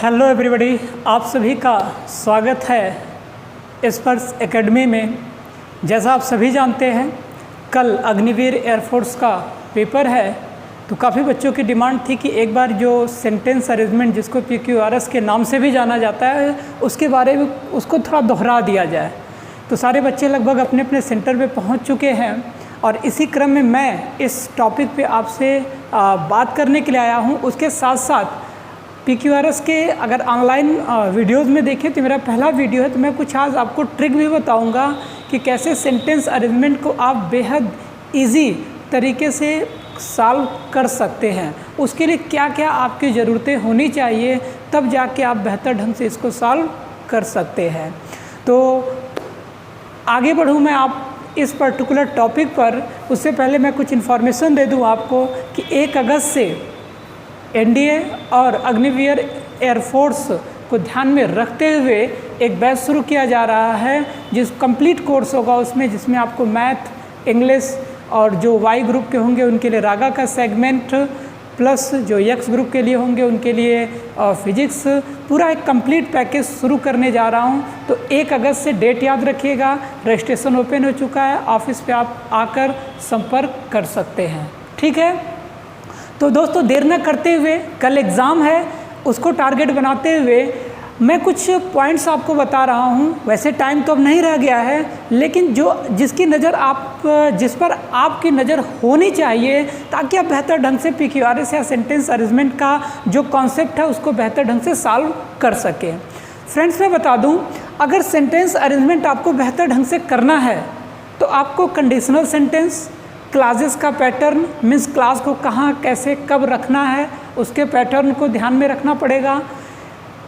Hello everybody, आप सभी का स्वागत है स्पर्श एकेडमी में। जैसा आप सभी जानते हैं, कल अग्निवीर एयरफोर्स का पेपर है, तो काफ़ी बच्चों की डिमांड थी कि एक बार जो सेंटेंस अरेंजमेंट जिसको PQRS के नाम से भी जाना जाता है उसके बारे में उसको थोड़ा दोहरा दिया जाए। तो सारे बच्चे लगभग अपने अपने सेंटर पे पहुंच चुके हैं और इसी क्रम में मैं इस टॉपिक पे आपसे बात करने के लिए आया हूं। उसके साथ साथ PQRS के अगर ऑनलाइन वीडियोज़ में देखें तो मेरा पहला वीडियो है, तो मैं कुछ आज आपको ट्रिक भी बताऊंगा कि कैसे सेंटेंस अरेंजमेंट को आप बेहद इजी तरीके से सॉल्व कर सकते हैं। उसके लिए क्या क्या आपकी ज़रूरतें होनी चाहिए, तब जाके आप बेहतर ढंग से इसको सॉल्व कर सकते हैं। तो आगे बढ़ूँ मैं आप इस पर्टिकुलर टॉपिक पर, उससे पहले मैं कुछ इन्फॉर्मेशन दे दूँ आपको कि 1 अगस्त से NDA और अग्निवीर एयरफोर्स को ध्यान में रखते हुए एक बैच शुरू किया जा रहा है, जिस कंप्लीट कोर्स होगा उसमें, जिसमें आपको मैथ, इंग्लिश और जो Y ग्रुप के होंगे उनके लिए रागा का सेगमेंट, प्लस जो X ग्रुप के लिए होंगे उनके लिए फिजिक्स, पूरा एक कंप्लीट पैकेज शुरू करने जा रहा हूं। तो 1 अगस्त से डेट याद रखिएगा। रजिस्ट्रेशन ओपन हो चुका है, ऑफिस पे आप आकर संपर्क कर सकते हैं, ठीक है। तो दोस्तों देर न करते हुए, कल एग्ज़ाम है, उसको टारगेट बनाते हुए मैं कुछ पॉइंट्स आपको बता रहा हूँ। वैसे टाइम तो अब नहीं रह गया है, लेकिन जिस पर आपकी नज़र होनी चाहिए ताकि आप बेहतर ढंग से PQRS या सेंटेंस अरेंजमेंट का जो कॉन्सेप्ट है उसको बेहतर ढंग से सॉल्व कर सकें। फ्रेंड्स, मैं बता दूँ, अगर सेंटेंस अरेंजमेंट आपको बेहतर ढंग से करना है तो आपको कंडीशनल सेंटेंस, क्लासेस का पैटर्न, मीन्स क्लास को कहाँ, कैसे, कब रखना है, उसके पैटर्न को ध्यान में रखना पड़ेगा।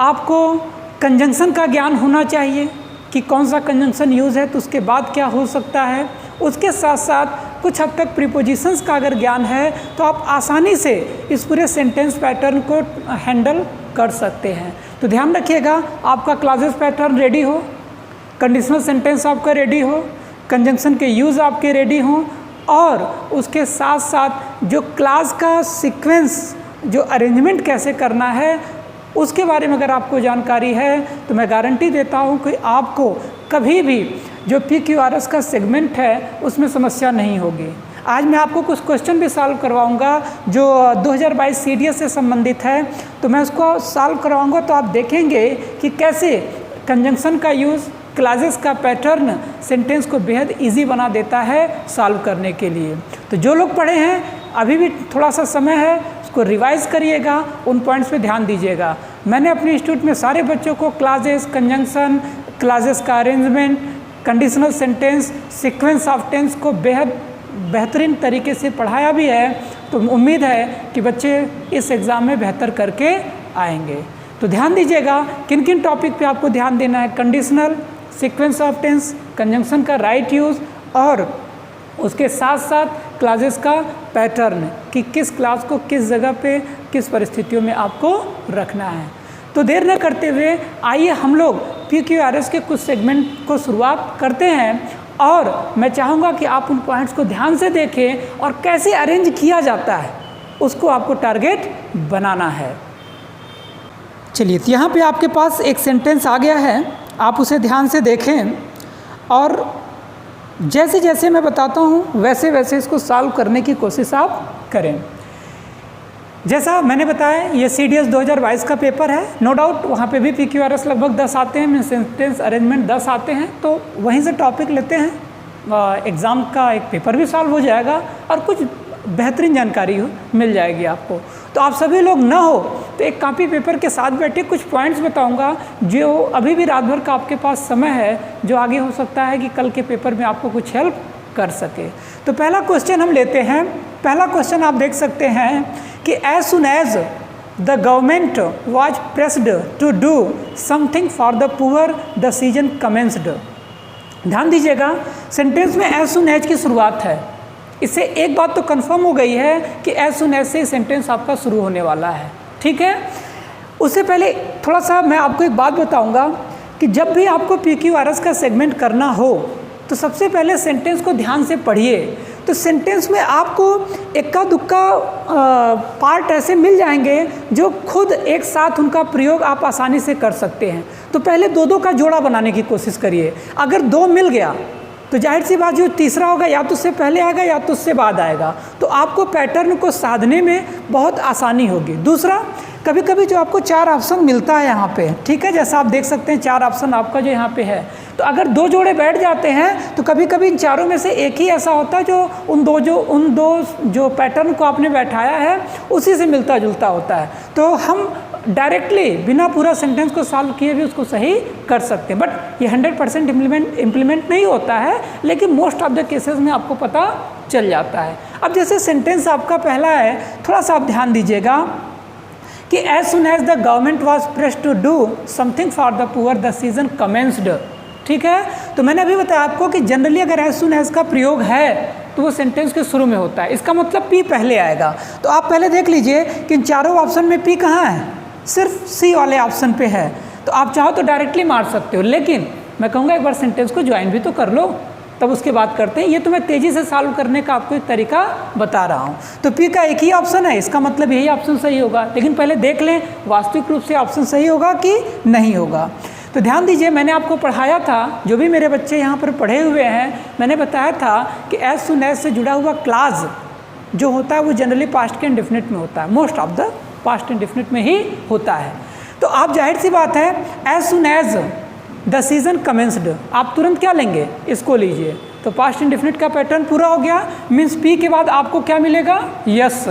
आपको कंजंक्शन का ज्ञान होना चाहिए कि कौन सा कंजंक्शन यूज़ है तो उसके बाद क्या हो सकता है। उसके साथ साथ कुछ हद तक प्रीपोजिशंस का अगर ज्ञान है तो आप आसानी से इस पूरे सेंटेंस पैटर्न को हैंडल कर सकते हैं। तो ध्यान रखिएगा, आपका क्लासेस पैटर्न रेडी हो, कंडीशनल सेंटेंस आपका रेडी हो, कंजंक्शन के यूज़ आपके रेडी हों, और उसके साथ साथ जो क्लास का सीक्वेंस, जो अरेंजमेंट कैसे करना है उसके बारे में अगर आपको जानकारी है तो मैं गारंटी देता हूं कि आपको कभी भी जो PQRS का सेगमेंट है उसमें समस्या नहीं होगी। आज मैं आपको कुछ क्वेश्चन भी सॉल्व करवाऊंगा जो 2022 CDS से संबंधित है, तो मैं उसको सॉल्व करवाऊंगा। तो आप देखेंगे कि कैसे कंजंक्शन का यूज़, क्लासेस का पैटर्न सेंटेंस को बेहद इजी बना देता है सॉल्व करने के लिए। तो जो लोग पढ़े हैं, अभी भी थोड़ा सा समय है, उसको रिवाइज करिएगा, उन पॉइंट्स पे ध्यान दीजिएगा। मैंने अपने इंस्टीट्यूट में सारे बच्चों को क्लासेस, कंजंक्शन, क्लासेस का arrangement, conditional sentence, sequence of tense को बेहद बेहतरीन तरीके से पढ़ाया भी है। तो उम्मीद है कि बच्चे इस एग्ज़ाम में बेहतर करके आएंगे। तो ध्यान दीजिएगा किन किन टॉपिक पे आपको ध्यान देना है। Conditional, sequence of tense, conjunction का राइट यूज़, और उसके साथ साथ क्लासेस का पैटर्न कि किस क्लास को किस जगह पे किस परिस्थितियों में आपको रखना है। तो देर न करते हुए आइए हम लोग PQRS के कुछ सेगमेंट को शुरुआत करते हैं, और मैं चाहूँगा कि आप उन पॉइंट्स को ध्यान से देखें और कैसे अरेंज किया जाता है उसको आपको टारगेट बनाना है। चलिए, तो यहाँ पे आपके पास एक सेंटेंस आ गया है, आप उसे ध्यान से देखें और जैसे जैसे मैं बताता हूँ वैसे वैसे इसको सॉल्व करने की कोशिश आप करें। जैसा मैंने बताया, ये CDS 2022 का पेपर है, नो डाउट वहाँ पे भी PQRS लगभग 10 आते हैं, सेंटेंस अरेंजमेंट 10 आते हैं, तो वहीं से टॉपिक लेते हैं, एग्ज़ाम का एक पेपर भी सॉल्व हो जाएगा और कुछ बेहतरीन जानकारी मिल जाएगी आपको। तो आप सभी लोग ना हो तो एक कॉपी पेपर के साथ बैठे, कुछ पॉइंट्स बताऊंगा जो अभी भी रात भर का आपके पास समय है, जो आगे हो सकता है कि कल के पेपर में आपको कुछ हेल्प कर सके। तो पहला क्वेश्चन हम लेते हैं। पहला क्वेश्चन आप देख सकते हैं कि as soon as the government was pressed to do something for the poor the season commenced. ध्यान दीजिएगा, सेंटेंस में एज सुन एज की शुरुआत है। इससे एक बात तो कंफर्म हो गई है कि एज सुन एज से सेंटेंस आपका शुरू होने वाला है, ठीक है। उससे पहले थोड़ा सा मैं आपको एक बात बताऊंगा कि जब भी आपको PQRS का सेगमेंट करना हो तो सबसे पहले सेंटेंस को ध्यान से पढ़िए। तो सेंटेंस में आपको इक्का दुक्का पार्ट ऐसे मिल जाएंगे जो खुद एक साथ उनका प्रयोग आप आसानी से कर सकते हैं। तो पहले दो दो का जोड़ा बनाने की कोशिश करिए। अगर दो मिल गया तो जाहिर सी बात जो तीसरा होगा या तो उससे पहले आएगा या तो उससे बाद आएगा, तो आपको पैटर्न को साधने में बहुत आसानी होगी। दूसरा, कभी कभी जो आपको 4 ऑप्शन मिलता है यहाँ पे, ठीक है, जैसा आप देख सकते हैं 4 ऑप्शन आपका जो यहाँ पे है, तो अगर 2 जोड़े बैठ जाते हैं तो कभी कभी इन चारों में से एक ही ऐसा होता है जो उन दो जो पैटर्न को आपने बैठाया है उसी से मिलता जुलता होता है। तो हम डायरेक्टली बिना पूरा सेंटेंस को सॉल्व किए भी उसको सही कर सकते हैं, बट ये 100% इम्प्लीमेंट नहीं होता है, लेकिन मोस्ट ऑफ द केसेस में आपको पता चल जाता है। अब जैसे सेंटेंस आपका पहला है, थोड़ा सा आप ध्यान दीजिएगा कि as soon as the government was pressed to do something for the poor the season commenced, ठीक है। तो मैंने अभी बताया आपको कि जनरली अगर एज सुन एज का प्रयोग है तो वो सेंटेंस के शुरू में होता है, इसका मतलब पी पहले आएगा। तो आप पहले देख लीजिए कि इन चारों ऑप्शन में पी कहाँ है, सिर्फ सी वाले ऑप्शन पे है। तो आप चाहो तो डायरेक्टली मार सकते हो, लेकिन मैं कहूँगा एक बार सेंटेंस को ज्वाइन भी तो कर लो, तब उसके बाद करते हैं। ये तो मैं तेज़ी से सॉल्व करने का आपको एक तरीका बता रहा हूँ। तो पी का एक ही ऑप्शन है, इसका मतलब यही ऑप्शन सही होगा, लेकिन पहले देख लें वास्तविक रूप से ऑप्शन सही होगा कि नहीं होगा। तो ध्यान दीजिए, मैंने आपको पढ़ाया था, जो भी मेरे बच्चे यहाँ पर पढ़े हुए हैं, मैंने बताया था कि एज सुन एज से जुड़ा हुआ क्लास जो होता है वो जनरली पास्ट के इंडेफिनिट में होता है, most of the past indefinite में ही होता है। तो आप जाहिर सी बात है as soon as the season commenced, आप तुरंत क्या लेंगे, इसको लीजिए। तो पास्ट इंडेफिनिट का पैटर्न पूरा हो गया, मीन्स पी के बाद आपको क्या मिलेगा, यस।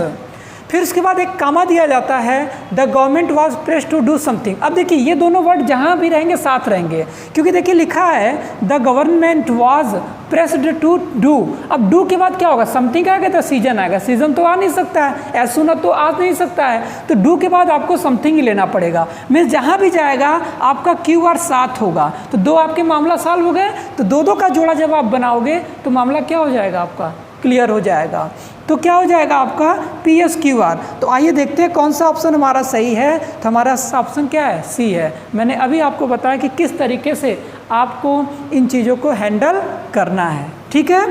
फिर उसके बाद एक कामा दिया जाता है, the government was pressed to do something. अब देखिए ये दोनों वर्ड जहाँ भी रहेंगे साथ रहेंगे, क्योंकि देखिए लिखा है the government was pressed to do. अब डू के बाद क्या होगा, समथिंग आएगा तो सीजन आएगा, सीजन तो आ नहीं सकता है, एज सुन तो आ नहीं सकता है, तो डू के बाद आपको समथिंग ही लेना पड़ेगा। मीन्स जहाँ भी जाएगा आपका क्यू आर साथ होगा। तो दो आपके मामला सॉल्व हो गए, तो दो का जोड़ा जब आप बनाओगे तो मामला क्या हो जाएगा, आपका क्लियर हो जाएगा। तो क्या हो जाएगा आपका पी एस क्यू आर। तो आइए देखते हैं कौन सा ऑप्शन हमारा सही है। तो हमारा ऑप्शन क्या है, सी है। मैंने अभी आपको बताया कि किस तरीके से आपको इन चीज़ों को हैंडल करना है, ठीक है।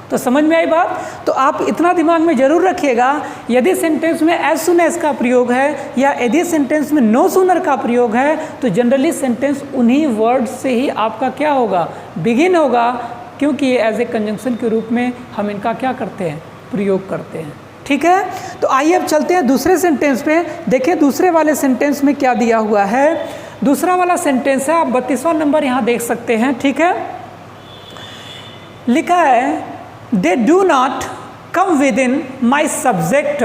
तो समझ में आई बात। तो आप इतना दिमाग में ज़रूर रखिएगा, यदि सेंटेंस में एज सुन एज का प्रयोग है या यदि सेंटेंस में नो सूनर का प्रयोग है, तो जनरली सेंटेंस उन्हीं वर्ड से ही आपका क्या होगा, बिगिन होगा, क्योंकि एज ए कंजंक्शन के रूप में हम इनका क्या करते हैं, प्रयोग करते हैं, ठीक है। तो आइए अब चलते हैं दूसरे सेंटेंस पे। देखिए दूसरे वाले सेंटेंस में क्या दिया हुआ है। दूसरा वाला सेंटेंस है, आप 32वां नंबर यहाँ देख सकते हैं, ठीक है। लिखा है दे do not come within my subject.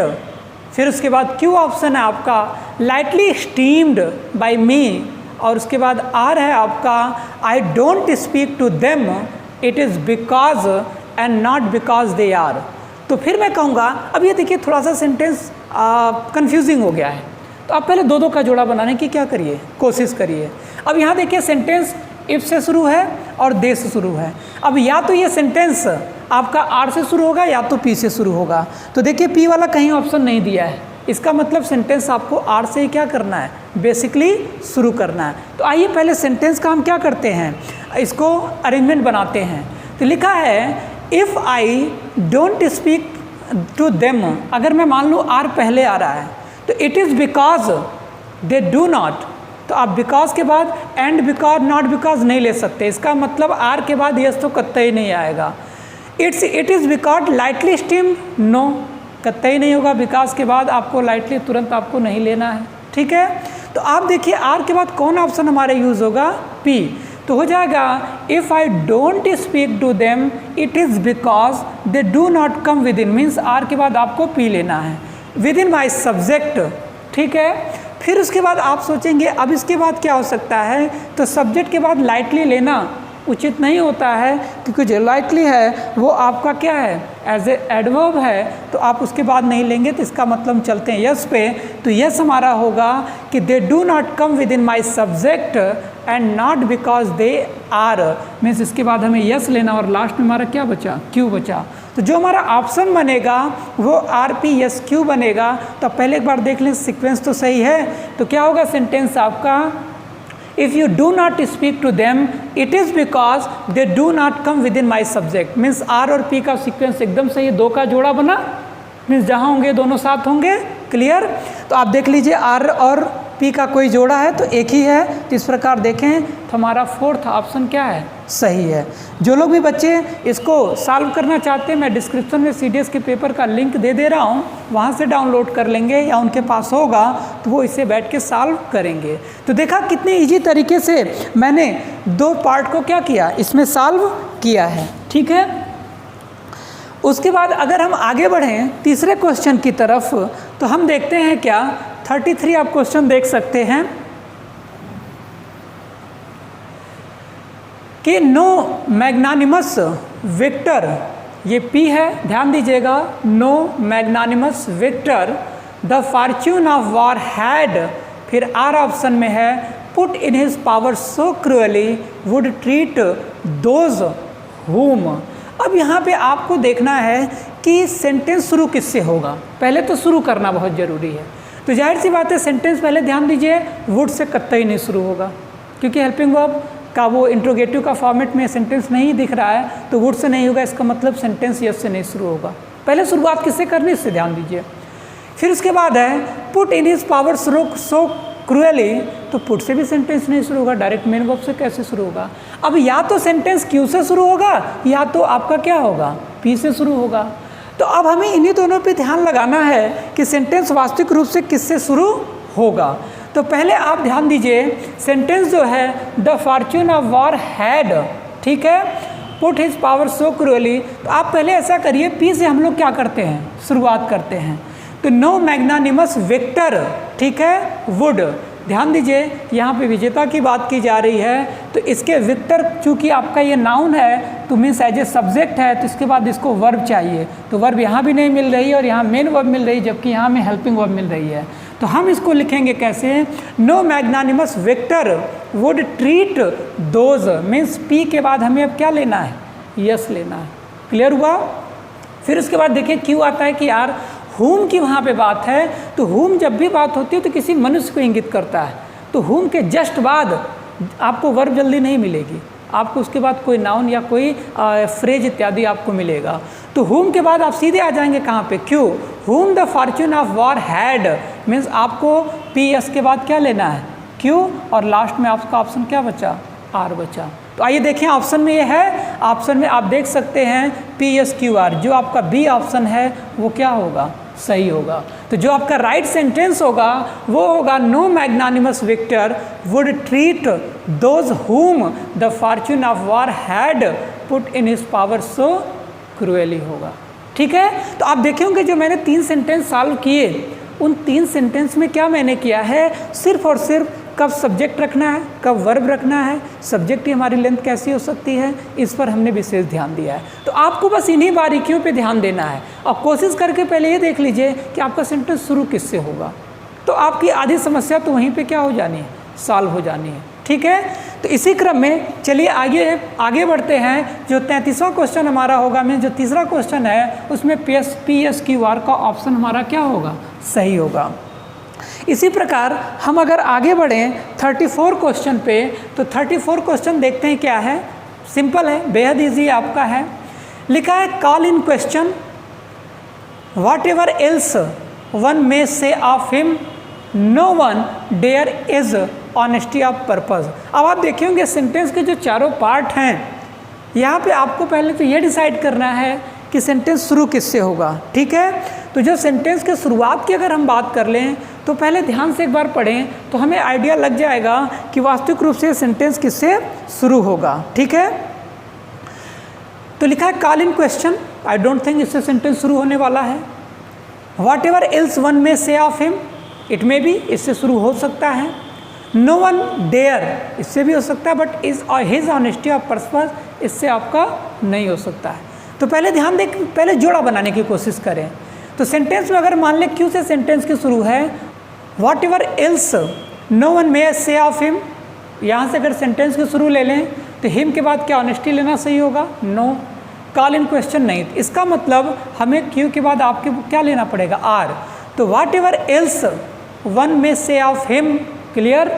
फिर उसके बाद क्यू ऑप्शन है आपका लाइटली स्टीम्ड बाई मी, और उसके बाद आर है आपका I don't speak to them, it is because and not because they are. तो फिर मैं कहूँगा, अब ये देखिए थोड़ा सा सेंटेंस कंफ्यूजिंग हो गया है, तो आप पहले दो का जोड़ा बनाने की क्या करिए, कोशिश करिए। अब यहाँ देखिए सेंटेंस इफ से शुरू है और दे से शुरू है। अब या तो ये सेंटेंस आपका आर से शुरू होगा या तो पी से शुरू होगा। तो देखिए पी वाला कहीं ऑप्शन नहीं दिया है, इसका मतलब सेंटेंस आपको आर से ही क्या करना है, बेसिकली शुरू करना है। तो आइए पहले सेंटेंस का हम क्या करते हैं, इसको अरेंजमेंट बनाते हैं। तो लिखा है if I don't speak to them, अगर मैं मान लूँ आर पहले आ रहा है तो it is because they do not, तो आप बिकॉज के बाद एंड बिकॉज नॉट बिकॉज नहीं ले सकते, इसका मतलब आर के बाद यस तो कतई नहीं आएगा। It is because lightly steam, no कतई नहीं होगा, बिकॉज के बाद आपको लाइटली तुरंत आपको नहीं लेना है, ठीक है। तो आप देखिए आर के बाद कौन ऑप्शन हमारे यूज़ होगा, पी। तो हो जाएगा if I don't speak to them it is because they do not come within, means R के बाद आपको पी लेना है, विद इन माई सब्जेक्ट, ठीक है। फिर उसके बाद आप सोचेंगे अब इसके बाद क्या हो सकता है, तो सब्जेक्ट के बाद लाइटली लेना उचित नहीं होता है, क्योंकि जो लाइटली है वो आपका क्या है, एज ए एडवर्ब है, तो आप उसके बाद नहीं लेंगे। तो इसका मतलब चलते हैं यस पे। तो यस हमारा होगा कि they do not come within my subject and not because they are, means इसके बाद हमें यस लेना, और लास्ट में हमारा क्या बचा, क्यू बचा। तो जो हमारा ऑप्शन बनेगा वो आर पी एस क्यू बनेगा। तो पहले एक बार देख लें सीक्वेंस तो सही है। तो क्या होगा सेंटेंस आपका, If you do not speak to them, it is because they do not come within my subject. Means R और P का सीक्वेंस एकदम सही है, दो का जोड़ा बना, मीन्स जहाँ होंगे दोनों साथ होंगे। क्लियर? तो आप देख लीजिए R और P का कोई जोड़ा है तो एक ही है, तो इस प्रकार देखें तो हमारा फोर्थ ऑप्शन क्या है, सही है। जो लोग भी बच्चे इसको सॉल्व करना चाहते हैं, मैं डिस्क्रिप्शन में CDS के पेपर का लिंक दे दे रहा हूँ, वहाँ से डाउनलोड कर लेंगे या उनके पास होगा तो वो इसे बैठ के सॉल्व करेंगे। तो देखा कितने इजी तरीके से मैंने दो पार्ट को क्या किया, इसमें सॉल्व किया है। ठीक है, उसके बाद अगर हम आगे बढ़ें तीसरे क्वेश्चन की तरफ तो हम देखते हैं क्या 33 आप क्वेश्चन देख सकते हैं कि नो मैग्नानिमस विक्टर, ये P है, ध्यान दीजिएगा, no magnanimous victor the fortune of war had, फिर R ऑप्शन में है put in his power so cruelly would treat those whom. अब यहाँ पे आपको देखना है कि सेंटेंस शुरू किससे होगा, पहले तो शुरू करना बहुत ज़रूरी है। तो जाहिर सी बात है सेंटेंस पहले ध्यान दीजिए वुड से कतई नहीं शुरू होगा, क्योंकि हेल्पिंग वर्ब का वो इंट्रोगेटिव का फॉर्मेट में सेंटेंस नहीं दिख रहा है, तो वुड से नहीं होगा, इसका मतलब सेंटेंस यस से नहीं शुरू होगा। पहले शुरुआत किससे करनी, इससे ध्यान दीजिए। फिर उसके बाद है put in his power so cruelly, तो पुट से भी सेंटेंस नहीं शुरू होगा, डायरेक्ट मेन वर्ब से कैसे शुरू होगा। अब या तो सेंटेंस क्यू से शुरू होगा या तो आपका क्या होगा, पी से शुरू होगा। तो अब हमें इन्हीं दोनों पे ध्यान लगाना है कि सेंटेंस वास्तविक रूप से किससे शुरू होगा। तो पहले आप ध्यान दीजिए, सेंटेंस जो है the fortune of war had, ठीक है, put his power so cruelly, तो आप पहले ऐसा करिए, पी से हम लोग क्या करते हैं, शुरुआत करते हैं। तो नो मैग्नानिमस विक्टर, ठीक है, वुड, ध्यान दीजिए यहाँ पे विजेता की बात की जा रही है, तो इसके विक्टर चूँकि आपका ये नाउन है तो मीन्स एज ए सब्जेक्ट है, तो इसके बाद इसको वर्ब चाहिए, तो वर्ब यहाँ भी नहीं मिल रही है और यहाँ मेन वर्ब मिल रही है, जबकि यहाँ में हेल्पिंग वर्ब मिल रही है। तो हम इसको लिखेंगे कैसे, no magnanimous victor would treat those, means P के बाद हमें अब क्या लेना है, यस लेना है। क्लियर हुआ? फिर उसके बाद देखिए क्यों आता है कि यार हुम की वहाँ पे बात है, तो हुम जब भी बात होती है तो किसी मनुष्य को इंगित करता है, तो हुम के जस्ट बाद आपको वर्ब जल्दी नहीं मिलेगी, आपको उसके बाद कोई नाउन या कोई फ्रेज इत्यादि आपको मिलेगा। तो हुम के बाद आप सीधे आ जाएंगे कहाँ पे, क्यों, हुम the fortune of war had, means आपको पी एस के बाद क्या लेना है, क्यों, और लास्ट में आपका ऑप्शन क्या बचा, आर बचा। तो आइए देखें ऑप्शन में ये है, ऑप्शन में आप देख सकते हैं पी एस क्यू आर, जो आपका बी ऑप्शन है वो क्या होगा, सही होगा। तो जो आपका राइट सेंटेंस होगा वो होगा no magnanimous victor would treat those whom the fortune of war had put in his power so cruelly होगा। ठीक है, तो आप देखेंगे जो मैंने 3 सेंटेंस सॉल्व किए, उन 3 सेंटेंस में क्या मैंने किया है, सिर्फ और सिर्फ कब सब्जेक्ट रखना है, कब वर्ब रखना है, सब्जेक्ट की हमारी लेंथ कैसी हो सकती है, इस पर हमने विशेष ध्यान दिया है। तो आपको बस इन्हीं बारीकियों पे ध्यान देना है और कोशिश करके पहले ये देख लीजिए कि आपका सेंटेंस शुरू किससे होगा, तो आपकी आधी समस्या तो वहीं पे क्या हो जानी है, सॉल्व हो जानी है। ठीक है, तो इसी क्रम में चलिए आगे बढ़ते हैं। जो 33वां क्वेश्चन हमारा होगा, में जो तीसरा क्वेश्चन है उसमें पी एस क्यू आर का ऑप्शन हमारा क्या होगा, सही होगा। इसी प्रकार हम अगर आगे बढ़ें 34 क्वेश्चन पे, तो 34 क्वेश्चन देखते हैं क्या है, सिंपल है, बेहद इजी आपका है। लिखा है call in question whatever else one may say of him no one dare is honesty of purpose. अब आप देखेंगे सेंटेंस के जो चारों पार्ट हैं, यहाँ पे आपको पहले तो ये डिसाइड करना है कि सेंटेंस शुरू किससे होगा। ठीक है, तो जो सेंटेंस के शुरुआत की अगर हम बात कर लें तो पहले ध्यान से एक बार पढ़ें तो हमें आइडिया लग जाएगा कि वास्तविक रूप से सेंटेंस किससे शुरू होगा। ठीक है, तो लिखा है call in question, I don't think इससे सेंटेंस शुरू होने वाला है। Whatever else one may say of him, it may be, इससे शुरू हो सकता है। नो वन डेयर, इससे भी हो सकता है, but is his honesty of purpose, इससे आपका नहीं हो सकता है। तो पहले ध्यान दें, पहले जोड़ा बनाने की कोशिश करें। तो सेंटेंस में अगर मान लें क्यों से सेंटेंस की शुरू है, whatever else no one may say of him, यहाँ से अगर सेंटेंस की शुरू ले लें तो हिम के बाद क्या ऑनेस्टी लेना सही होगा, नो। कॉल इन क्वेश्चन नहीं, इसका मतलब हमें क्यू के बाद आपके क्या लेना पड़ेगा, आर। तो whatever else one may say of him, clear,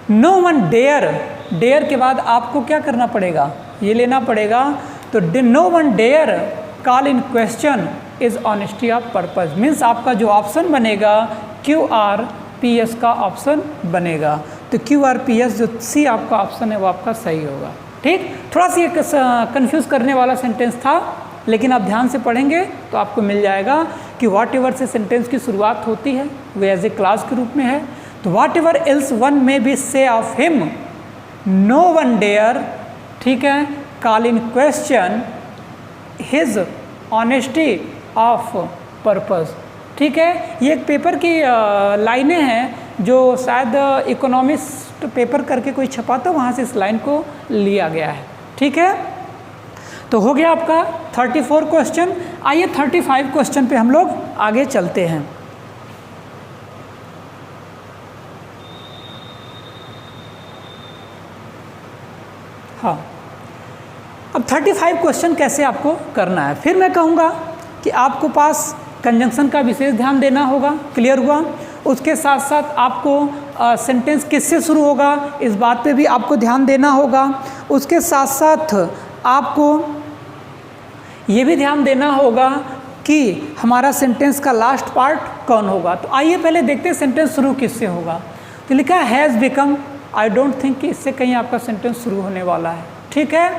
no one dare, dare के बाद आपको क्या करना पड़ेगा, ये लेना पड़ेगा। तो no one dare call in question is honesty of purpose, means आपका जो ऑप्शन बनेगा QRPS का ऑप्शन बनेगा। तो QRPS जो सी आपका ऑप्शन है वो आपका सही होगा। ठीक, थोड़ा सा ये कंफ्यूज करने वाला सेंटेंस था, लेकिन आप ध्यान से पढ़ेंगे तो आपको मिल जाएगा कि वाट एवर से सेंटेंस की शुरुआत होती है वो एज ए क्लास के रूप में है। तो whatever else one may be say of him, no one dare, ठीक है, call in question his honesty of purpose. ठीक है, ये एक पेपर की लाइनें हैं जो शायद इकोनॉमिस्ट पेपर करके कोई छपा था, वहाँ से इस लाइन को लिया गया है। ठीक है, तो हो गया आपका 34 क्वेश्चन। आइए 35 क्वेश्चन पे हम लोग आगे चलते हैं। हाँ, अब 35 क्वेश्चन कैसे आपको करना है, फिर मैं कहूँगा कि आपको पास कंजंक्शन का विशेष ध्यान देना होगा, क्लियर हुआ। उसके साथ साथ आपको सेंटेंस किससे शुरू होगा इस बात पे भी आपको ध्यान देना होगा। उसके साथ साथ आपको ये भी ध्यान देना होगा कि हमारा सेंटेंस का लास्ट पार्ट कौन होगा। तो आइए पहले देखते हैं सेंटेंस शुरू किससे होगा। तो लिखा है has become, I don't think कि इससे कहीं आपका सेंटेंस शुरू होने वाला है। ठीक है,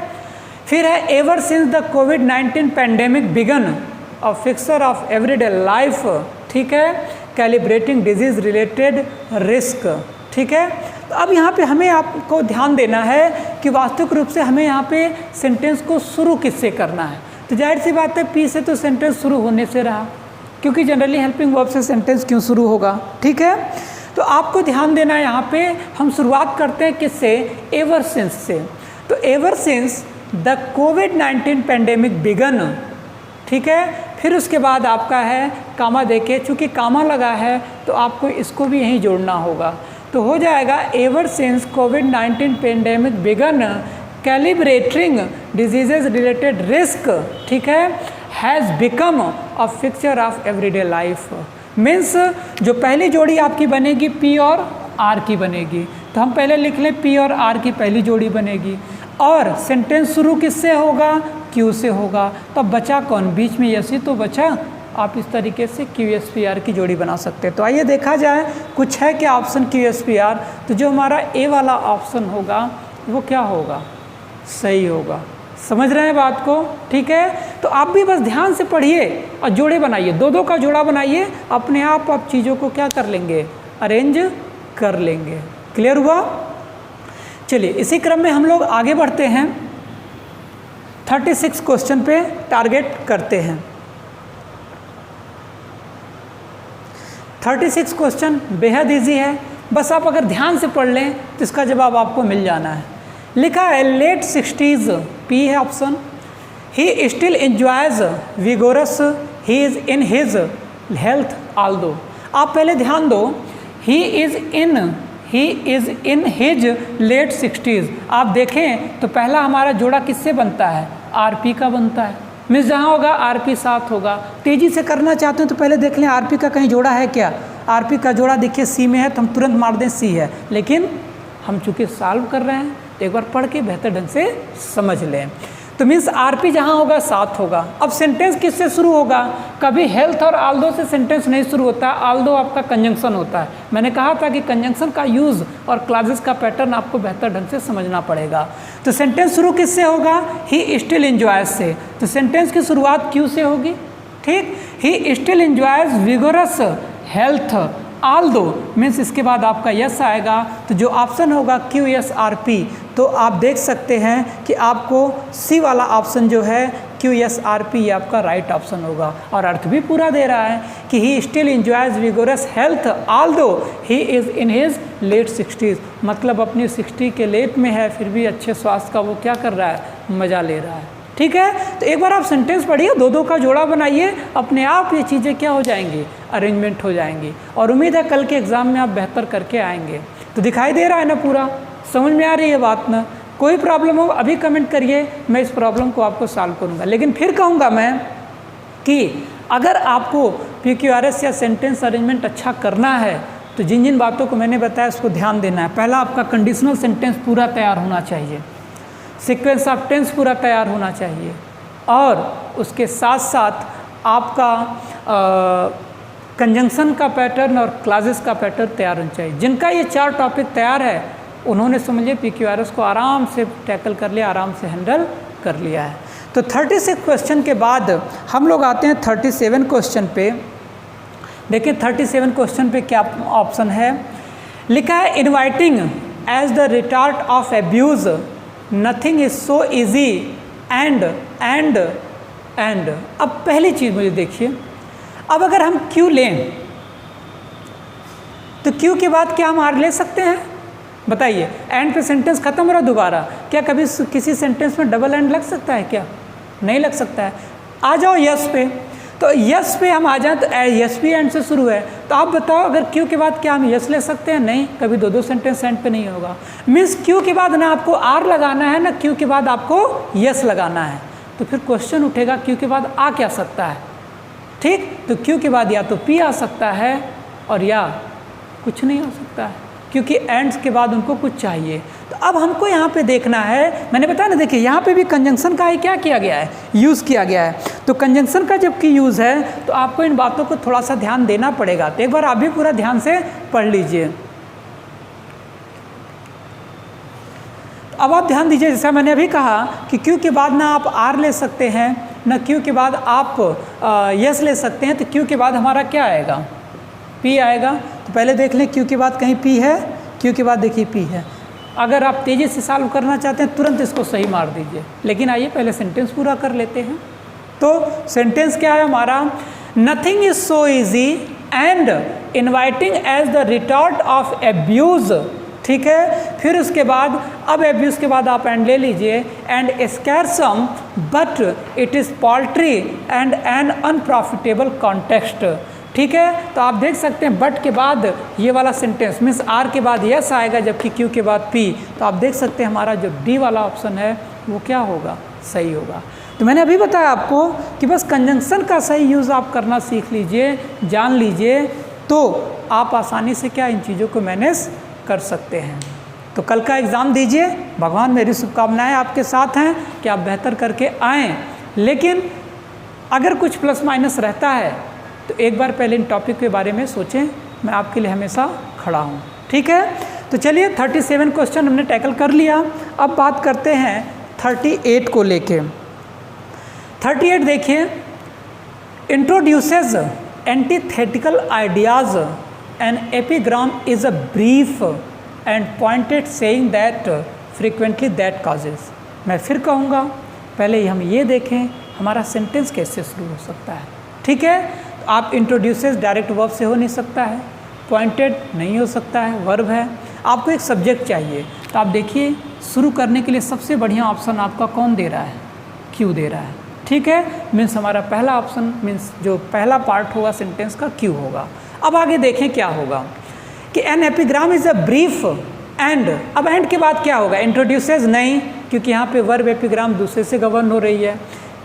फिर है एवर सिंस द कोविड-19 pandemic began a fixture of everyday life, ठीक है, कैलिब्रेटिंग डिजीज रिलेटेड रिस्क। ठीक है, तो अब यहाँ पे हमें आपको ध्यान देना है कि वास्तविक रूप से हमें यहाँ पे सेंटेंस को शुरू किससे करना है। तो जाहिर सी बात है पी से तो सेंटेंस शुरू होने से रहा, क्योंकि जनरली हेल्पिंग वर्ब से सेंटेंस क्यों शुरू होगा। ठीक है, तो आपको ध्यान देना है यहाँ पे हम शुरुआत करते हैं किससे, एवर सिंस से। तो एवर सिंस द कोविड-19 पैंडेमिक बिगन, ठीक है, फिर उसके बाद आपका है कामा देके, चूँकि कामा लगा है तो आपको इसको भी यहीं जोड़ना होगा। तो हो जाएगा एवर सिंस कोविड-19 pandemic began calibrating diseases related risk, ठीक है, has become a fixture of everyday life. Means जो पहली जोड़ी आपकी बनेगी पी और आर की बनेगी। तो हम पहले लिख लें पी और आर की पहली जोड़ी बनेगी, और सेंटेंस शुरू किससे होगा, क्यू से होगा। तो बचा कौन, बीच में यस ही तो बचा। आप इस तरीके से क्यू एस पी आर की जोड़ी बना सकते हैं। तो आइए देखा जाए कुछ है क्या option Q S P R. तो जो हमारा ए वाला ऑप्शन होगा वो क्या होगा, सही होगा। समझ रहे हैं बात को। ठीक है, तो आप भी बस ध्यान से पढ़िए और जोड़े बनाइए, दो दो का जोड़ा बनाइए, अपने आप चीज़ों को क्या कर लेंगे, अरेंज कर लेंगे। क्लियर हुआ। चलिए इसी क्रम में हम लोग आगे बढ़ते हैं, 36 क्वेश्चन पे टारगेट करते हैं। 36 क्वेश्चन बेहद इजी है, बस आप अगर ध्यान से पढ़ लें तो इसका जवाब आपको मिल जाना है। लिखा है लेट 60s, पी है option, he still enjoys vigorous, he is in his health although. आप पहले ध्यान दो, he is in his late 60s। आप देखें तो पहला हमारा जोड़ा किससे बनता है, आरपी का बनता है। मीन्स जहाँ होगा आरपी साथ होगा। तेज़ी से करना चाहते हैं तो पहले देख लें आरपी का कहीं जोड़ा है क्या। आरपी का जोड़ा देखिए सी में है तो हम तुरंत मार दें सी है, लेकिन हम चूँकि सॉल्व कर रहे हैं तो एक बार पढ़ के बेहतर ढंग से समझ लें। तो मीन्स आरपी जहाँ होगा साथ होगा। अब सेंटेंस किससे शुरू होगा, कभी हेल्थ और आल्दो से सेंटेंस नहीं शुरू होता है, आल्दो आपका कंजंक्शन होता है। मैंने कहा था कि कंजंक्शन का यूज़ और क्लासेस का पैटर्न आपको बेहतर ढंग से समझना पड़ेगा। तो सेंटेंस शुरू किससे होगा, ही स्टिल एंजॉयज से। तो सेंटेंस की शुरुआत क्यू से होगी। ठीक, ही still enjoys vigorous health Aldous, means इसके बाद आपका यस आएगा। तो जो ऑप्शन होगा क्यू एस आर पी, तो आप देख सकते हैं कि आपको सी वाला ऑप्शन जो है क्यू एस आर पी ये आपका राइट ऑप्शन होगा। और अर्थ भी पूरा दे रहा है कि he still enjoys vigorous health although he is in his late 60s, मतलब अपनी 60 के लेट में है फिर भी अच्छे स्वास्थ्य का वो क्या कर रहा है, मज़ा ले रहा है। ठीक है, तो एक बार आप सेंटेंस पढ़िए, दो दो का जोड़ा बनाइए, अपने आप ये चीज़ें क्या हो जाएंगी, अरेंजमेंट हो जाएंगी। और उम्मीद है कल के एग्ज़ाम में आप बेहतर करके आएंगे। तो दिखाई दे रहा है ना, पूरा समझ में आ रही है बात ना। कोई प्रॉब्लम हो अभी कमेंट करिए, मैं इस प्रॉब्लम को आपको सॉल्व करूँगा। लेकिन फिर कहूँगा मैं कि अगर आपको PQRS या सेंटेंस अरेंजमेंट अच्छा करना है तो जिन जिन बातों को मैंने बताया उसको ध्यान देना है। पहला, आपका कंडीशनल सेंटेंस पूरा तैयार होना चाहिए, सीक्वेंस ऑफ टेंस पूरा तैयार होना चाहिए, और उसके साथ साथ आपका कंजंक्शन का पैटर्न और क्लासेस का पैटर्न तैयार होना चाहिए। जिनका ये 4 टॉपिक तैयार है उन्होंने समझिए PQRS को आराम से टैकल कर लिया, आराम से हैंडल कर लिया है। तो 36 क्वेश्चन के बाद हम लोग आते हैं 37 क्वेश्चन पे। देखिए 37 क्वेश्चन पे क्या ऑप्शन है, लिखा है inviting as the retort of abuse, nothing is so easy and. अब पहली चीज़ मुझे देखिए, अब अगर हम क्यू लें तो क्यू के बाद क्या हम आर ले सकते हैं? बताइए, एंड पे सेंटेंस खत्म हो रहा दोबारा, क्या कभी किसी सेंटेंस में डबल एंड लग सकता है? क्या नहीं लग सकता है। आ जाओ यस पे, तो यस पे हम आ जाए तो यस भी एंड से शुरू है, तो आप बताओ अगर क्यू के बाद क्या हम यस ले सकते हैं? नहीं, कभी दो सेंटेंस एंड पे नहीं होगा। मीन्स क्यू के बाद ना आपको आर लगाना है ना क्यू के बाद आपको यस लगाना है। तो फिर क्वेश्चन उठेगा क्यू के बाद आ क्या सकता है? ठीक, तो क्यू के बाद या तो पी आ सकता है और या कुछ नहीं हो सकता है, क्योंकि एंड्स के बाद उनको कुछ चाहिए। तो अब हमको यहाँ पे देखना है, मैंने बताया ना, देखिए यहाँ पे भी कंजंक्शन का ही क्या किया गया है, यूज़ किया गया है। तो कंजंक्शन का जबकि यूज़ है तो आपको इन बातों को थोड़ा सा ध्यान देना पड़ेगा। तो एक बार आप भी पूरा ध्यान से पढ़ लीजिए। अब आप ध्यान दीजिए, जैसा मैंने अभी कहा कि क्यू के बाद ना आप आर ले सकते हैं ना क्यू के बाद आप यस ले सकते हैं। तो क्यू के बाद हमारा क्या आएगा? पी आएगा। तो पहले देख लें क्यू के बाद कहीं पी है, क्यू के बाद देखिए पी है। अगर आप तेज़ी से सॉल्व करना चाहते हैं तुरंत इसको सही मार दीजिए, लेकिन आइए पहले सेंटेंस पूरा कर लेते हैं। तो सेंटेंस क्या है हमारा? Nothing is so easy and inviting as the retort of abuse. ठीक है, फिर उसके बाद अब एब्यूज के बाद आप एंड ले लीजिए, एंड स्कैरसम but it is poultry and an unprofitable context. ठीक है, तो आप देख सकते हैं बट के बाद ये वाला सेंटेंस मीन्स आर के बाद यस आएगा जबकि क्यू के बाद पी। तो आप देख सकते हैं हमारा जो डी वाला ऑप्शन है वो क्या होगा? सही होगा। तो मैंने अभी बताया आपको कि बस कंजंक्शन का सही यूज़ आप करना सीख लीजिए, जान लीजिए, तो आप आसानी से क्या इन चीज़ों को मैनेज कर सकते हैं। तो कल का एग्ज़ाम दीजिए, भगवान मेरी शुभकामनाएं आपके साथ हैं कि आप बेहतर करके आएँ। लेकिन अगर कुछ प्लस माइनस रहता है तो एक बार पहले इन टॉपिक के बारे में सोचें, मैं आपके लिए हमेशा खड़ा हूँ। ठीक है, तो चलिए 37 क्वेश्चन हमने टैकल कर लिया। अब बात करते हैं 38 को लेके। 38 देखिए, introduces antithetical ideas an epigram is a brief and pointed saying that frequently that causes. मैं फिर कहूँगा, पहले हम ये देखें हमारा सेंटेंस कैसे शुरू हो सकता है। ठीक है, आप इंट्रोड्यूसेस डायरेक्ट वर्ब से हो नहीं सकता है, पॉइंटेड नहीं हो सकता है, वर्ब है। आपको एक सब्जेक्ट चाहिए, तो आप देखिए शुरू करने के लिए सबसे बढ़िया ऑप्शन आपका कौन दे रहा है? क्यू दे रहा है। ठीक है, मीन्स हमारा पहला ऑप्शन मीन्स जो पहला पार्ट होगा सेंटेंस का क्यू होगा। अब आगे देखें क्या होगा कि an epigram is a brief and. अब एंड के बाद क्या होगा? इंट्रोड्यूसेस नहीं, क्योंकि यहाँ पे वर्ब एपिग्राम दूसरे से गवर्न हो रही है।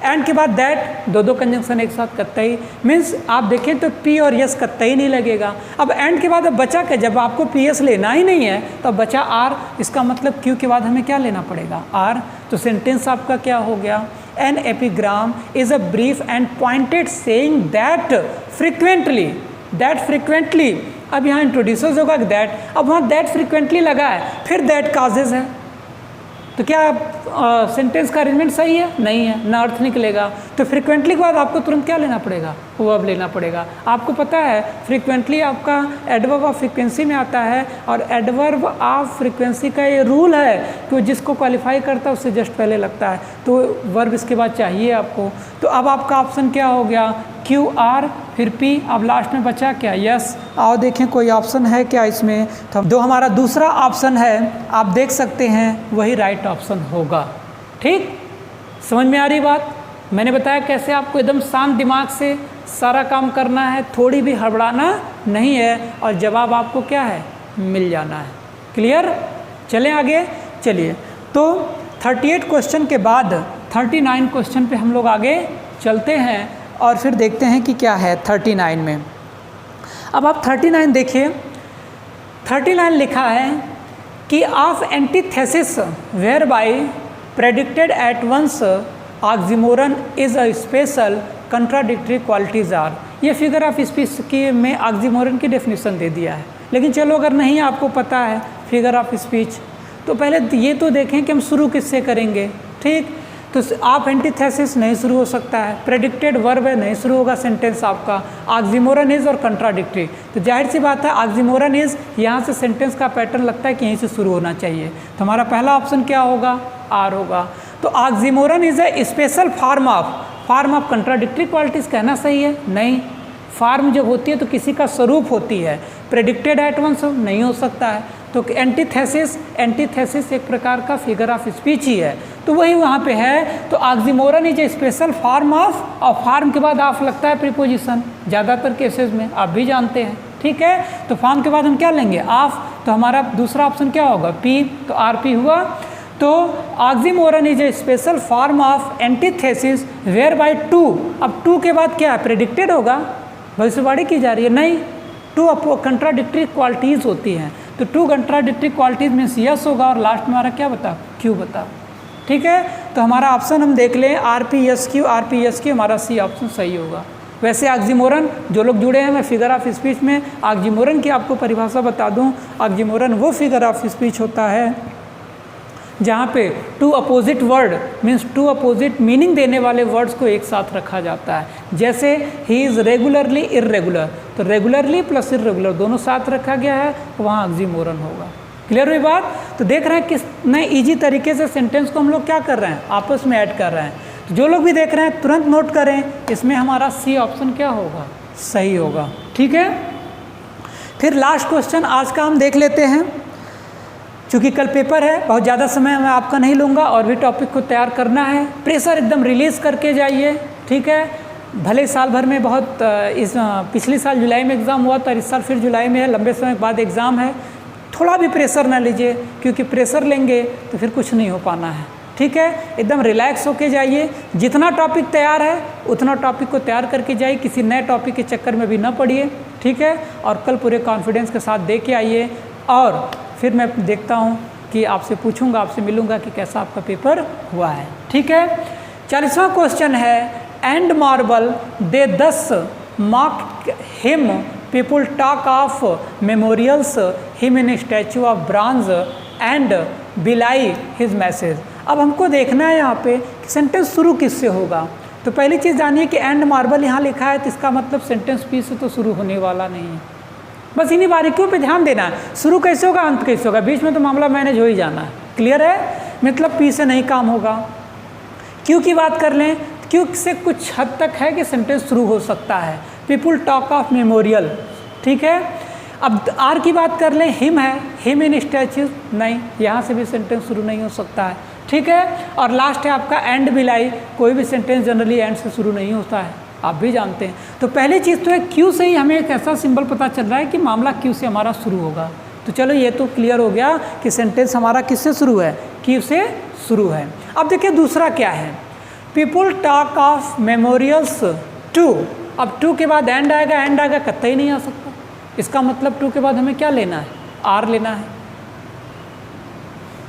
एंड के बाद दैट, दो कंजंक्शन एक साथ कतई, मीन्स आप देखें तो पी और यस कतई नहीं लगेगा। अब एंड के बाद अब बचा क्या? जब आपको पी एस लेना ही नहीं है तो अब बचा आर, इसका मतलब क्यू के बाद हमें क्या लेना पड़ेगा? आर। तो सेंटेंस आपका क्या हो गया? An epigram is a brief and pointed saying that frequently, that frequently. अब यहाँ इंट्रोड्यूसर्स होगा दैट, अब वहाँ दैट फ्रिक्वेंटली लगा है, फिर दैट काजेज है। तो क्या सेंटेंस का अरेंजमेंट सही है? नहीं है, ना अर्थ निकलेगा। तो फ्रीक्वेंटली के बाद आपको तुरंत क्या लेना पड़ेगा? वर्ब लेना पड़ेगा। आपको पता है फ्रीक्वेंटली आपका एडवर्ब ऑफ फ्रीक्वेंसी में आता है, और एडवर्ब ऑफ फ्रीक्वेंसी का ये रूल है कि वो जिसको क्वालिफाई करता है उससे जस्ट पहले लगता है, तो वर्ब इसके बाद चाहिए आपको। तो अब आपका ऑप्शन क्या हो गया? क्यू आर फिर पी, अब लास्ट में बचा क्या? यस। आओ देखें कोई ऑप्शन है क्या इसमें? तो जो हमारा दूसरा ऑप्शन है आप देख सकते हैं वही राइट ऑप्शन होगा। ठीक, समझ में आ रही बात? मैंने बताया कैसे आपको एकदम शांत दिमाग से सारा काम करना है, थोड़ी भी हड़बड़ाना नहीं है, और जवाब आपको क्या है? मिल जाना है। क्लियर? चलें आगे। चलिए, तो 38 क्वेश्चन के बाद 39 क्वेश्चन पे हम लोग आगे चलते हैं और फिर देखते हैं कि क्या है 39 में। अब आप 39 देखिए, 39 लिखा है कि of antithesis whereby predicted at once oxymoron is a special contradictory qualities are. ये फिगर ऑफ स्पीच की में ऑक्सीमोरन की डेफिनेशन दे दिया है, लेकिन चलो अगर नहीं आपको पता है फिगर ऑफ स्पीच तो पहले ये तो देखें कि हम शुरू किससे करेंगे। ठीक, तो आप एंटीथेसिस नहीं शुरू हो सकता है, प्रेडिक्टेड वर्ब है नहीं शुरू होगा सेंटेंस आपका, ऑक्सीमोरन इज और कंट्राडिक्टरी, तो जाहिर सी बात है ऑक्सीमोरन इज यहाँ से सेंटेंस का पैटर्न लगता है कि यहीं से शुरू होना चाहिए, तो हमारा पहला ऑप्शन क्या होगा, आर होगा। तो oxymoron is a special form of contradictory qualities कहना सही है, नहीं, फॉर्म जब होती है तो किसी का स्वरूप होती है, प्रेडिक्टेड एट वंस नहीं हो सकता है, तो एंटीथेसिस एक प्रकार का फिगर ऑफ स्पीच ही है, तो वही वहाँ पे है। तो oxymoron is a special form of, और फॉर्म के बाद ऑफ लगता है प्रीपोजिशन ज़्यादातर केसेस में, आप भी जानते हैं। ठीक है, तो फॉर्म के बाद हम क्या लेंगे, ऑफ, तो हमारा दूसरा ऑप्शन क्या होगा, पी, तो आर पी हुआ। तो oxymoron is a special form of antithesis whereby two, अब टू के बाद क्या है, प्रेडिक्टेड होगा, भविष्यवाणी की जा रही है, नहीं, टू कंट्राडिक्टरी क्वालिटीज़ होती हैं, तो two contradictory qualities means S होगा, और लास्ट में हमारा क्या बता, क्यू बता। ठीक है, तो हमारा ऑप्शन हम देख लें, आर पी एस क्यू, हमारा सी ऑप्शन सही होगा। वैसे ऑक्सीमोरन, जो लोग जुड़े हैं मैं फिगर ऑफ स्पीच में ऑक्सीमोरन की आपको परिभाषा बता दूं, ऑक्सीमोरन वो फिगर ऑफ स्पीच होता है जहाँ पे two opposite word means two opposite meaning देने वाले वर्ड्स को एक साथ रखा जाता है। जैसे ही इज़ रेगुलरली इर्रेगुलर, तो रेगुलरली प्लस इर्रेगुलर दोनों साथ रखा गया है, तो वहाँ ऑक्सीमोरन होगा। क्लियर हुई बात? तो देख रहे हैं किस नए ईजी तरीके से सेंटेंस को हम लोग क्या कर रहे हैं, आपस में ऐड कर रहे हैं। तो जो लोग भी देख रहे हैं तुरंत नोट करें, इसमें हमारा सी ऑप्शन क्या होगा, सही होगा। ठीक है, फिर लास्ट क्वेश्चन आज का हम देख लेते हैं। चूँकि कल पेपर है, बहुत ज़्यादा समय मैं आपका नहीं लूँगा, और भी टॉपिक को तैयार करना है, प्रेशर एकदम रिलीज़ करके जाइए। ठीक है, भले साल भर में बहुत पिछले साल जुलाई में एग्ज़ाम हुआ था, इस साल फिर जुलाई में है, लंबे समय बाद एग्ज़ाम है, थोड़ा भी प्रेशर ना लीजिए, क्योंकि प्रेशर लेंगे तो फिर कुछ नहीं हो पाना है। ठीक है, एकदम रिलैक्स होके जाइए, जितना टॉपिक तैयार है उतना टॉपिक को तैयार करके जाइए, किसी नए टॉपिक के चक्कर में भी ना पड़िए। ठीक है, और कल पूरे कॉन्फिडेंस के साथ दे के आइए, और फिर मैं देखता हूँ कि आपसे पूछूंगा, आपसे मिलूंगा कि कैसा आपका पेपर हुआ है। ठीक है, 40वां क्वेश्चन है, and marble they 10 mark him, people talk of memorials him in statue of bronze and बिलाई हिज मैसेज। अब हमको देखना है यहाँ पे कि सेंटेंस शुरू किससे होगा। तो पहली चीज़ जानिए कि एंड मार्बल यहाँ लिखा है, तो इसका मतलब सेंटेंस पी से तो शुरू होने वाला नहीं है। बस इन्हीं बारीकियों पे ध्यान देना है, शुरू कैसे होगा, अंत कैसे होगा, बीच में तो मामला मैनेज हो ही जाना है। क्लियर है, मतलब पी से नहीं काम होगा। क्यों की बात कर लें, क्यों से कुछ हद तक है कि सेंटेंस शुरू हो सकता है, पीपुल टॉक ऑफ मेमोरियल। ठीक है, अब आर की बात कर लें, हिम है, हिम इन स्टैचू, नहीं, यहाँ से भी सेंटेंस शुरू नहीं हो सकता है। ठीक है, और लास्ट है आपका एंड बिलाई, कोई भी सेंटेंस जनरली एंड से शुरू नहीं होता है, आप भी जानते हैं। तो पहली चीज़ तो है क्यू से ही हमें एक ऐसा सिंबल पता चल रहा है कि मामला क्यू से हमारा शुरू होगा। तो चलो ये तो क्लियर हो गया कि सेंटेंस हमारा किससे शुरू है, क्यू से शुरू है। अब देखिए दूसरा क्या है, people talk of memorials to, अब टू के बाद एंड आएगा कतई नहीं आ सकता, इसका मतलब टू के बाद हमें क्या लेना है, आर लेना है।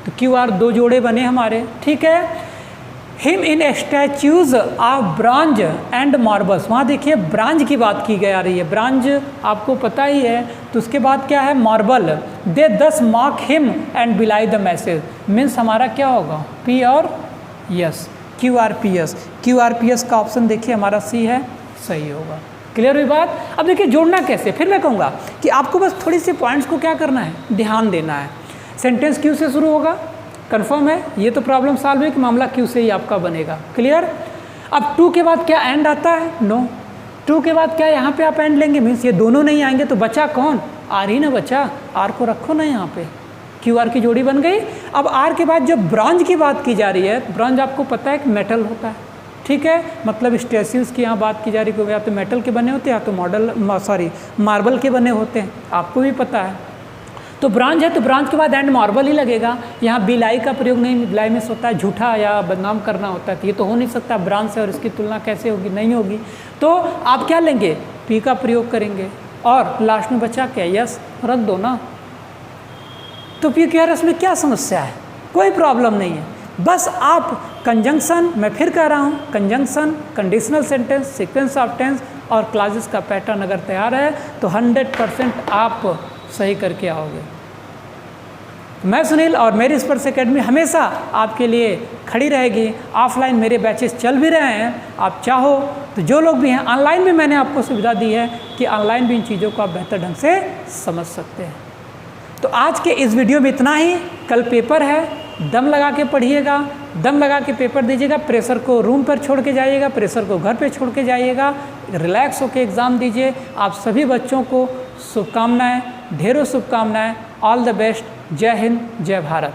तो क्यू आर दो जोड़े बने हमारे। ठीक है, him in statues of bronze and marbles, वहाँ देखिए ब्रॉन्ज की बात की जा रही है, ब्रॉन्ज आपको पता ही है, तो उसके बाद क्या है marble, they 10 mark him and बिलाई द मैसेज, मीन्स हमारा क्या होगा, पी और yes, Q R P S का ऑप्शन देखिए हमारा सी है, सही होगा। क्लियर हुई बात? अब देखिए जोड़ना कैसे, फिर मैं कहूँगा कि आपको बस थोड़ी सी पॉइंट्स को क्या करना है, ध्यान देना है। सेंटेंस क्यू से शुरू होगा, कंफर्म है, ये तो प्रॉब्लम सॉल्व हुई कि मामला क्यू से ही आपका बनेगा। क्लियर? अब टू के बाद क्या एंड आता है, नो, टू के बाद क्या यहाँ पे आप एंड लेंगे, मीन्स ये दोनों नहीं आएंगे, तो बचा कौन, आर ही ना बचा, आर को रखो ना यहाँ पे, क्यू आर की जोड़ी बन गई। अब आर के बाद जब ब्रॉन्ज की बात की जा रही है, ब्रॉन्ज आपको पता है कि मेटल होता है। ठीक है, मतलब स्टैच्यूज की यहाँ बात की जा रही है, या तो मेटल के बने होते हैं या तो मार्बल के बने होते हैं, आपको भी पता है। तो ब्रॉन्ज है तो ब्रॉन्ज के बाद एंड मार्बल ही लगेगा, यहाँ बिलाई का प्रयोग नहीं, बिलाई में होता है झूठा या बदनाम करना होता है, तो ये तो हो नहीं सकता, ब्रॉन्ज से और इसकी तुलना कैसे होगी, नहीं होगी। तो आप क्या लेंगे, पी का प्रयोग करेंगे, और लास्ट में बचा क्या, यस रख दो ना, तो PQRS में क्या समस्या है? कोई प्रॉब्लम नहीं है। बस आप कंजंक्शन, मैं फिर कह रहा हूँ, conjunction, conditional sentence, sequence of tense और क्लासेस का पैटर्न अगर तैयार है तो 100% आप सही करके आओगे। मैं सुनील और मेरी स्पर्श एकेडमी हमेशा आपके लिए खड़ी रहेगी। ऑफलाइन मेरे बैचेस चल भी रहे हैं, आप चाहो तो जो लोग भी हैं, ऑनलाइन भी मैंने आपको सुविधा दी है कि ऑनलाइन भी इन चीज़ों को आप बेहतर ढंग से समझ सकते हैं। तो आज के इस वीडियो में इतना ही। कल पेपर है, दम लगा के पढ़िएगा, दम लगा के पेपर दीजिएगा। प्रेशर को रूम पर छोड़ के जाइएगा, प्रेशर को घर पे छोड़ के जाइएगा, रिलैक्स होकर एग्ज़ाम दीजिए। आप सभी बच्चों को शुभकामनाएं, ढेरों शुभकामनाएं। All the best. जय हिंद, जय भारत।